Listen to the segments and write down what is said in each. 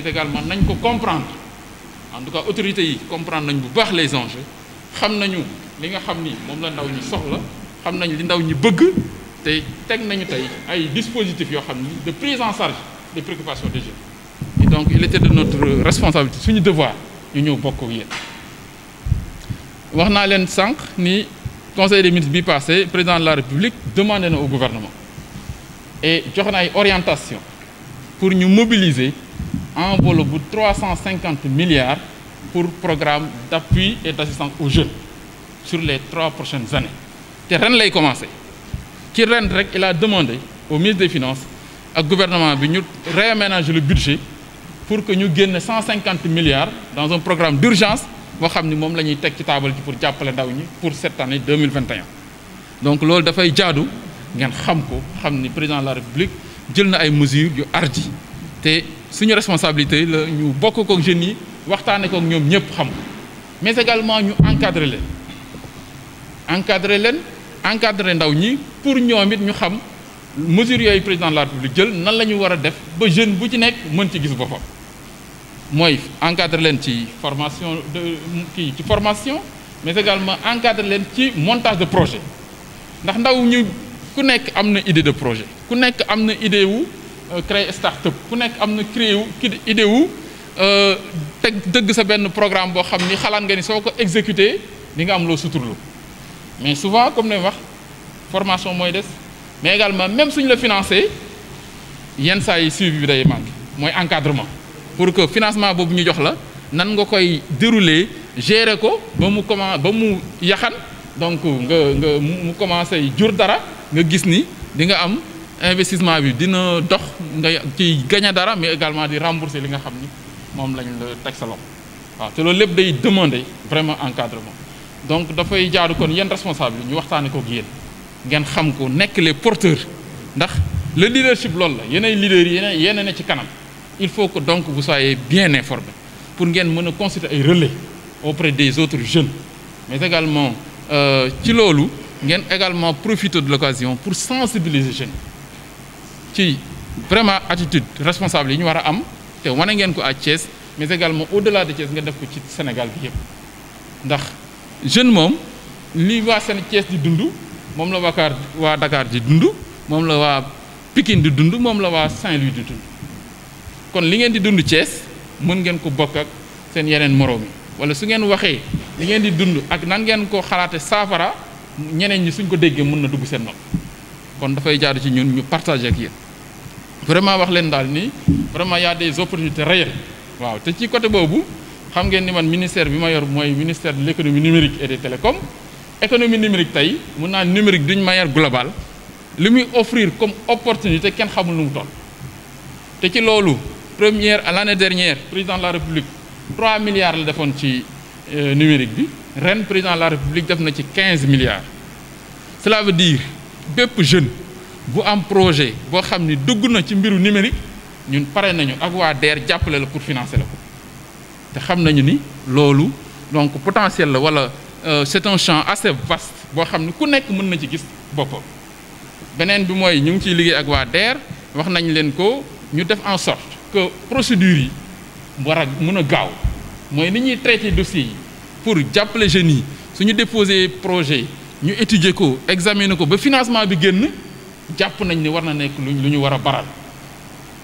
mais également nañ ko comprendre en tout cas autorités yi comprendre nañ bu baax les enjeux xam nañu li nga xam ni moom la ndaw ñi soxla xam nañ li ndaw ñi bëgg te teg nañu tey ay dispositifs yoo xam ni de prise en charge des préoccupations des jeunes et donc il était de notre responsabilité suñu devoir ñu ñëw bokk ak yéen. wax naa leen sànq ni conseil des ministres bi passé président de la république demandé na au gouvernement et joxe na ay orientation pour ñu mobiliser enveloppe bu 350 milliards pour programme d'appui et d'assistance aux jeunes sur les 3 prochaines années te ren lay commencer ci ren rek il a demandé au ministre des finances ak gouvernement bi ñu réaménager le budget pour que ñu génne 150 milliards dans un programme d'urgence boo xam ni moom la ñuy teg ci taabal ji pour jàppale ndaw ñi pour cette année 2021 donc loolu dafay jaadu ngeen xam ko xam ni président de la république jël na ay mesures yu arji te suñu responsabilité la ñu bokk kook jeunes yi waxtaane kook ñoom ñëpp xam ko mais également ñu encadrer ndaw ñi pour ñoom it ñu xam mesures yooyu président de la république jël nan la ñu war a def ba jeune bu ci nekk mën ci gis boppam mooy encadrer leen ci formation ci formation mais également encadrer leen ci montage de projet ndax ndaw ñu ku nekk am na idée de projet ku nekk am na idée wu créer start-up ku nekk am na créer wu idée wu teg dëgg sa benn programme boo xam ni xalaat nga ni soo ko exécuter di nga am loo suturlu mais souvent comme ne wax formation mooy des mais également même suñu la financé yenn saa yi suivi bi day manqué mooy encadrement pour que financement boobu ñu jox la nan nga koy dérouler gérer ko ba mu yaxan donc mu commencé jur dara nga gis ni di nga am investissement bi dina dox nga ci gagner dara mais également di rembourser li nga xam ni moom lañ la teg sa loxo waaw te loolu lépp day demander vraiment encadrement donc dafay jaadu kon yenn responsable yi ñu waxtaane ko ak yéen ngeen xam ko nekk les porteurs ndax le leadership loolu la yéenay leaders yi yéen ne ci kanam il faut que donc vous soyez bien informés pour ngeen mën a constituer ay relais auprès des autres jeunes mais également ci loolu ngeen également profiter de l'occasion pour sensibiliser jeunes ci vraiment attitude responsable yi ñu war a am te wane ngeen ko à Thiès mais également au-delà de Thiès nga def ko ci Sénégal bi yëpp ndax jeune moom li waa Thiès di dund moom la waa Dakar di dund moom la waa Pikine di dund moom la waa Saint-Louis di dund kon li ngeen di dund Thiès mën ngeen ko bokk ak seen yeneen moroom yi wala su ngeen waxee li ngeen di dund ak nan ngeen ko xalaate saafara ñeneen ñi suñ ko déggee mën na dugg seen nopp kon dafay jaadu ci ñun ñu partager ak yéen vraiment wax leen daal ni vraiment y a des opportunités réelles waaw te ci côté boobu xam ngeen ni man ministère bi ma yor mooy ministère de l'économie numérique et des télécoms économie numérique tey mën naa numérique d'une manière globale li muy offrir comme opportunité kenn xamul nu mu toll te ci loolu l'année dernière président de la république 3 milliards la defoon ci numérique bi ren président de la république def na ci 15 milliards cela veut dire bépp jeune bu am projet boo xam ni dugg na ci mbiru numérique ñun pare nañu ak waa DER jàppale la pour financer la ko te xam nañu ni loolu donc potentiel la wala c'est un champ assez vaste boo xam ni ku nekk mën na ci gis boppam beneen bi mooy ñu ngi ciy liggéey ak waa DER wax nañ leen ko ñu def en sorte que procédure yi war a mën a gaaw mooy ni ñuy traiter dossiers yi pour jàppale jeunes yi suñu déposer projet ñu étudier ko examiner ko ba financement bi génn jàpp nañ ni war na nekk lu ñu war a baral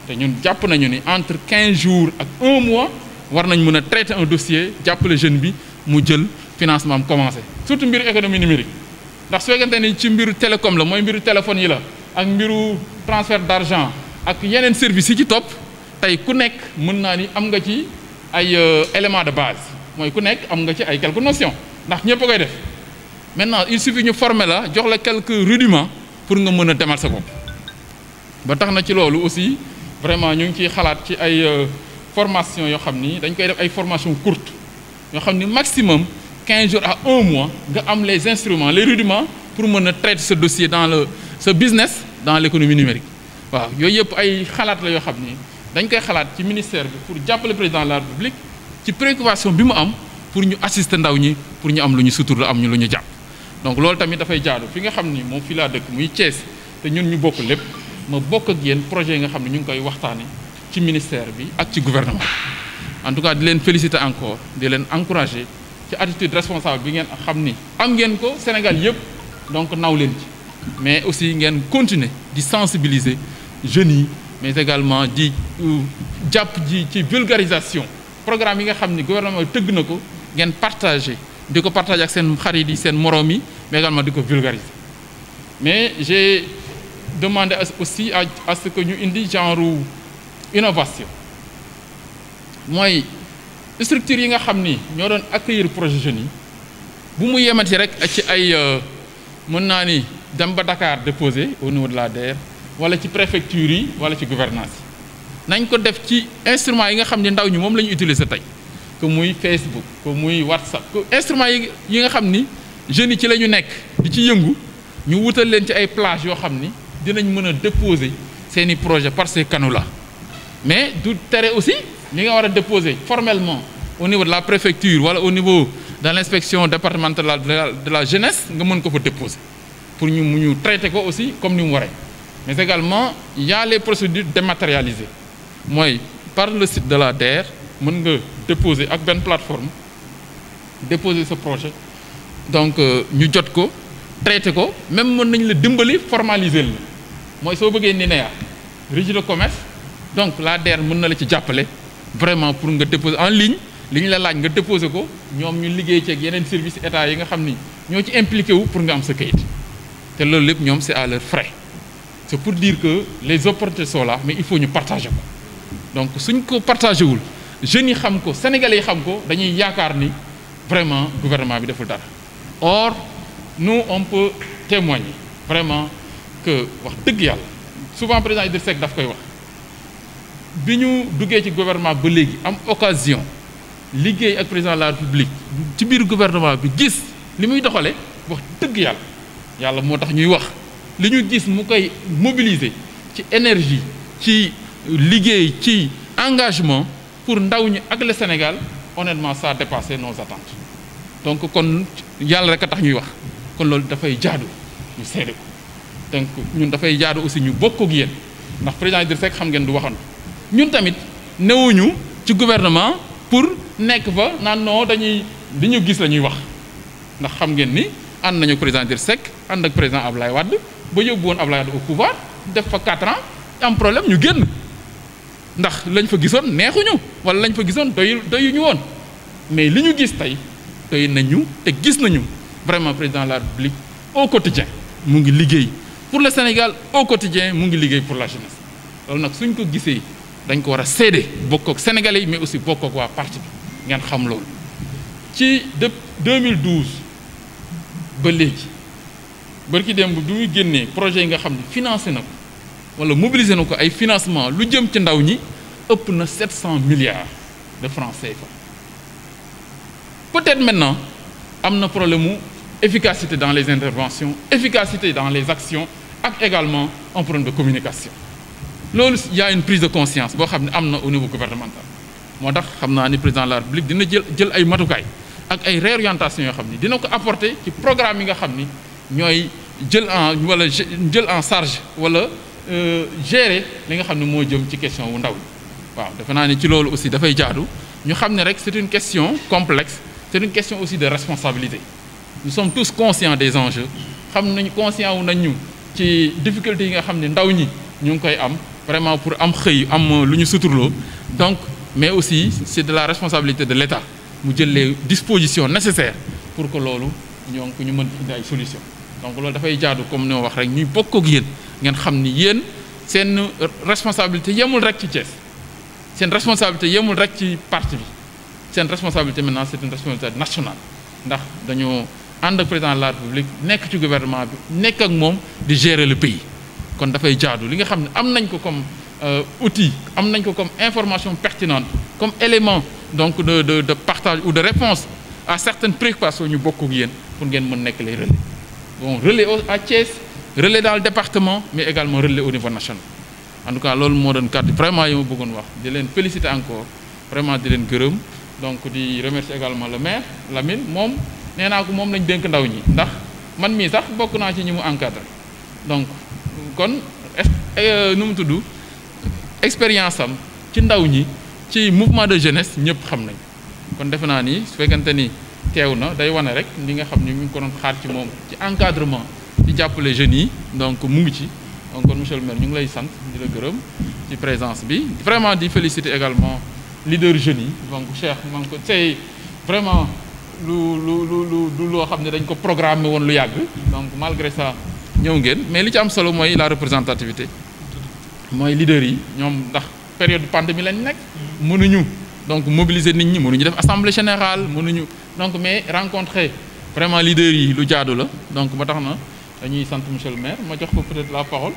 te ñun jàpp nañu ni entre 15 jours ak 1 mois war nañ mën a traiter un dossier jàppale jeune bi mu jël financement am commencé surtout mbiru économie numérique ndax su fekkente ni ci mbiru télécom la mooy mbiru téléphone yi la ak mbiru transfert d'argent ak yeneen services yi ci topp tey ku nekk mën naa ni am nga ci ay éléments de base mooy ku nekk am nga ci ay quelques notions ndax ñëpp a koy def maintenant il suffit ñu former la jox la quelques rudiments pour nga mën a demal sa bopp ba tax na ci loolu aussi vraiment ñu ngi ciy xalaat ci ay formation yoo xam ni dañ koy def ay formation courte yoo xam ni maximum 15 jours à 1 mois nga am les instruments les rudiments pour mën a traiter ce dossier dans ce business dans l'économie numérique waaw yooyu yëpp ay xalaat la yoo xam ni dañ koy xalaat ci ministère bi pour jàppale président de la République ci préoccupation bi mu am pour ñu assister ndaw ñi pour ñu am lu ñu sutur la am ñu lu ñu jàpp donc loolu tamit dafay jaadu fi nga xam ni moom fii laa dëkk muy Thiès te ñun ñu bokk lépp ma bokk ak yéen projet yi nga xam ne ñu ngi koy waxtaane ci ministère bi ak ci gouvernement en tout cas di leen féliciter encore di leen encourager ci attitude responsable bi ngeen xam ni am ngeen ko Sénégal yëpp donc naw leen ci mais aussi ngeen continuer di sensibiliser jeunes yi mais également di jàpp ji ci vulgarisation programme yi nga xam ni gouvernement bi tëgg na ko ngeen partager di ko partager ak seen xarit yi seen moroom yi mais également di ko vulgariser mais j'ai demandé aussi à ce que ñu indi genre innovation mooy structure yi nga xam ni ñoo doon accueillir projet jeunes yi bu mu yemati rek ci ay mën naa ni dem ba Dakar déposer au niveau de la DER wala ci préfecture yi wala ci gouvernance yi nañ ko def ci instruments yi nga xam ni ndaw ñi moom la ñu utiliser tey que muy Facebook que muy WhatsApp que instruments yi nga xam ni jeunes yi ci la ñu nekk di ci yëngu ñu wutal leen ci ay plage yoo xam ni dinañ mën a déposer seeni projet par ces canaux là mais du tere aussi li nga war a déposer formellement au niveau de la préfecture wala au niveau de l'inspection départementale de la jeunesse nga mën ko fa déposer pour ñu traiter ko aussi comme ni mu waree mais également il y a les procédures dématérialisées mooy par le site de la DER mën nga déposer ak benn plateforme déposer ce projet donc ñu jot ko traiter ko même mën nañ la dimbali formaliser la mooy soo bëggee NINEA registre de commerce donc la DER mën na la ci jàppale vraiment pour nga déposer en ligne li ñu la laaj nga déposer ko ñoom ñu liggéey ci ak yeneen service état yi nga xam ni ñoo ci impliqué wu pour nga am sa kayit te loolu lépp ñoom c'est à leurs frais c'est pour dire que les opportunités sont là mais il faut ñu partager ko donc suñ ko partagé wul jeunes yi xam ko sénégalais yi xam ko dañuy yaakaar ni vraiment gouvernement bi deful dara or nous on peut témoigner vraiment que wax dëgg yàlla souvent président Idrissa Seck daf koy wax bi ñu duggee ci gouvernement ba léegi am occasion liggéey ak président de la République ci biir gouvernement bi gis li muy doxale wax dëgg yàlla moo tax ñuy wax li ñu gis mu koy mobiliser ci énergie ci liggéey ci engagement pour ndaw ñi ak le Sénégal honnêtement ça a dépassé nos attentes donc kon yàlla rek a tax ñuy wax kon loolu dafay jaadu ñu seede ko donc ñun dafay jaadu aussi ñu bokk ak yéen ndax président Idrissa Seck xam ngeen du waxantu ñun tamit newuñu ci gouvernement pour nekk fa naan non dañuy li ñu gis la ñuy wax ndax xam ngeen ni ànd nañu président Idrissa Seck ànd ak président Abdoulaye Wade ba yóbbu woon Abdoulaye Wade au pouvoir def fa 4 ans am problème ñu génn ndax lañ fa gisoon neexuñu wala lañ fa gisoon doyuñu woon mais li ñu gis tey doy nañu te gis nañu vraiment président de la République au quotidien mu ngi liggéey pour le Sénégal au quotidien mu ngi liggéey pour la jeunesse loolu nag suñ ko gisee dañ ko war a séede bokk ak sénégalais yi mais aussi bokk ak waa parti bi ngeen xam loolu ci de 2012 ba léegi barki démb bi muy génnee projet yi nga xam ne financé na ko wala mobilisé na ko ay financement lu jëm ci ndaw ñi ëpp na 700 milliards de francs CFA peut-être maintenant am na problème mu efficacité dans les interventions efficacité dans les actions ak également un problème de communication loolu y a une prise de conscience boo xam ne am na au niveau gouvernemental moo tax xam naa ni président de la République dina jël ay matukaay ak ay réorientation yoo xam ni dina ko apporter ci programme yi nga xam ni ñooy jël en charge wala gérer li nga xam ne moo jëm ci question wu ndaw yi waaw defe naa ni ci loolu aussi dafay jaadu ñu xam ne rek c'est une question complexe c'est une question aussi de responsabilité nous sommes tous conscients des enjeux xam nañu conscient wu nañu ci difficultés yi nga xam ne ndaw ñi ñu ngi koy am vraiment pour am xëy am lu ñu suturloo donc mais aussi c'est de la responsabilité de l'État mu jël les dispositions nécessaires pour que loolu ñoo ngi ñu mën indi ay solutions donc loolu dafay jaadu comme ni ma wax rek ñuy bokk ak yéen ngeen xam ni yéen seen responsabilité yemul rek ci Thiès seen responsabilité yemul rek ci parti bi seen responsabilité maintenant c'est une responsabilité nationale ndax dañoo ànd ak président de la République nekk ci gouvernement bi nekk ak moom di gérer le pays kon dafay jaadu li nga xam ne am nañ ko comme outil am nañ ko comme information pertinente comme élément donc de partage ou de réponse à certaines préoccupations ñu bokk ak yéen pour ngeen mën nekk les relais bon relais à Thiès relais dans le département mais également relais au niveau national en tout cas loolu moo doon kàddu vraiment yi ma bëggoon wax di leen féliciter encore vraiment di leen gërëm donc di remercier également le maire Lamine moom nee naa ko moom lañ dénk ndaw ñi ndax man mii sax bokk naa ci ñi mu encadré donc kon nu mu tudd expérience am ci ndaw ñi ci mouvement de jeunesse ñëpp xam nañ kon defe naa ni su fekkente ni teew na day wane rek li nga xam ni ñu ngi ko doon xaar ci moom ci encadrement di jàppale jeunes yi donc mu ngi ci donc kon monsieur le maire ñu ngi lay sant di la gërëm ci présence bi vraiment di féliciter également leader jeunes yi donc Cheikh maa ngi ko c'est vraiment lu loo xam ne dañ ko programmé woon lu yàgg donc malgré ça ñëw ngeen mais li ci am solo mooy la représentativité mooy leader yi ñoom ndax période pandémie lañ nekk mënuñu donc mobiliser nit ñi mënuñu def assemblée générale mënuñu donc mais rencontrer vraiment leader yi lu jaadu la donc ba tax na dañuy sant monsieur le maire ma jox ko peut-être la parole